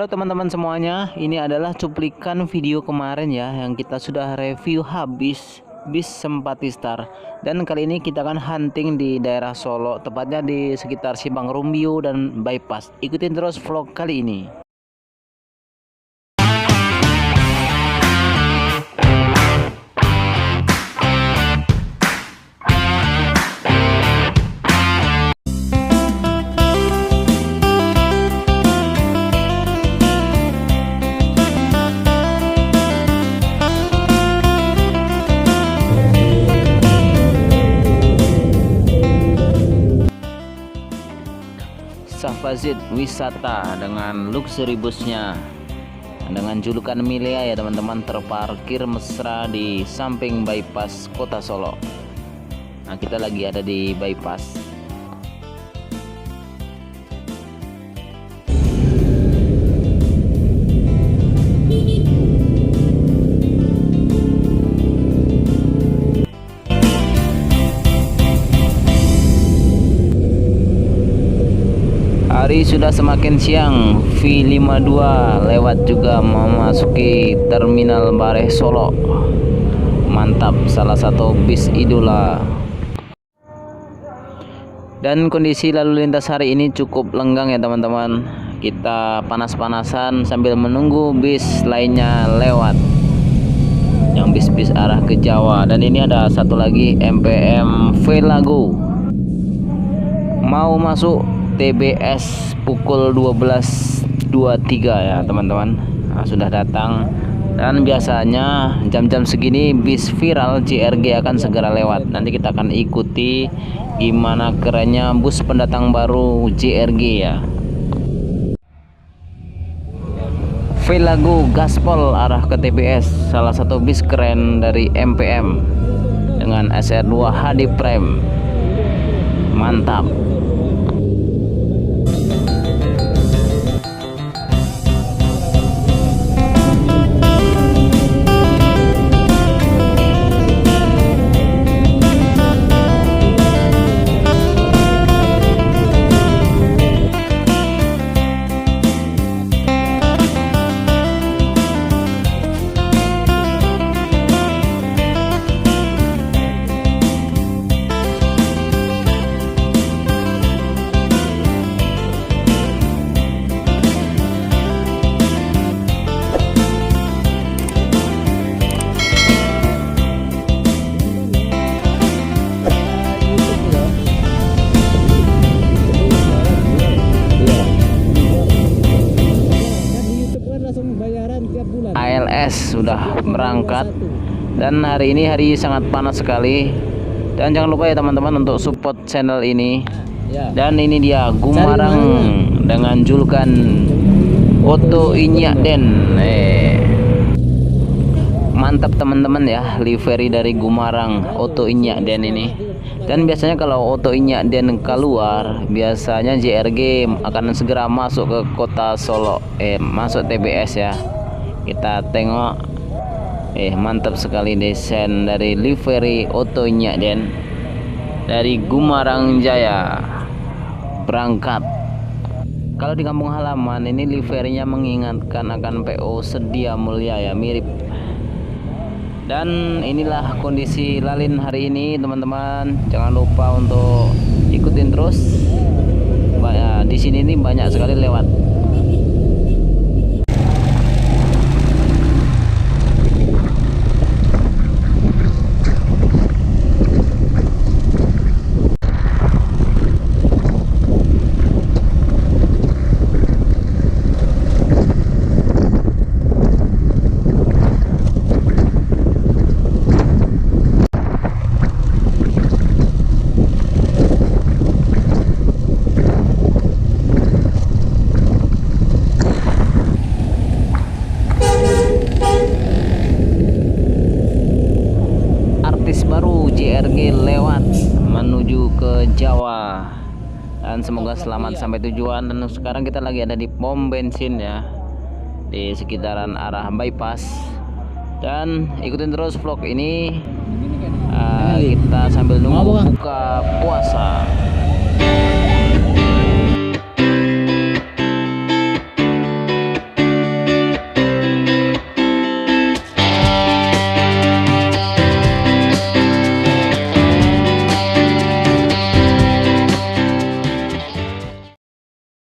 Halo teman-teman semuanya, ini adalah cuplikan video kemarin ya yang kita sudah review habis bis Sempati Star. Dan kali ini kita akan hunting di daerah Solo, tepatnya di sekitar Simpang Rumbio dan Bypass. Ikutin terus vlog kali ini. Safazid wisata dengan luxury busnya dengan julukan Milea ya teman-teman, terparkir mesra di samping bypass kota Solo. Nah, kita lagi ada di bypass. Hari sudah semakin siang, V52 lewat juga memasuki Terminal Bareh Solo. Mantap, salah satu bis idola. Dan kondisi lalu lintas hari ini cukup lenggang ya teman-teman. Kita panas-panasan sambil menunggu bis lainnya lewat, yang bis-bis arah ke Jawa. Dan ini ada satu lagi MPM Velago mau masuk TBS pukul 12.23 ya teman-teman. Nah, sudah datang, dan biasanya jam-jam segini bis viral JRG akan segera lewat. Nanti kita akan ikuti gimana kerennya bus pendatang baru JRG ya. Velago Gaspol arah ke TBS, salah satu bis keren dari MPM dengan SR2 HD Prime. Mantap. ALS sudah berangkat, dan hari ini hari sangat panas sekali. Dan jangan lupa ya teman-teman untuk support channel ini. Dan ini dia Gumarang dengan julukan Oto Inyak Den. Mantap teman-teman ya, livery dari Gumarang Oto Inyak Den ini. Dan biasanya kalau Oto Inyak Den keluar, biasanya JRG akan segera masuk ke kota Solo, masuk TBS ya. Kita tengok, mantap sekali desain dari livery Oto Inyak Den dari Gumarang Jaya berangkat. Kalau di kampung halaman ini liverynya mengingatkan akan PO Sedia Mulia ya, mirip. Dan inilah kondisi lalin hari ini teman-teman. Jangan lupa untuk ikutin terus. Di sini ini banyak sekali lewat. Baru JRG lewat menuju ke Jawa, dan semoga selamat sampai tujuan. Dan sekarang kita lagi ada di pom bensin ya, di sekitaran arah bypass. Dan ikutin terus vlog ini, kita sambil nunggu buka puasa.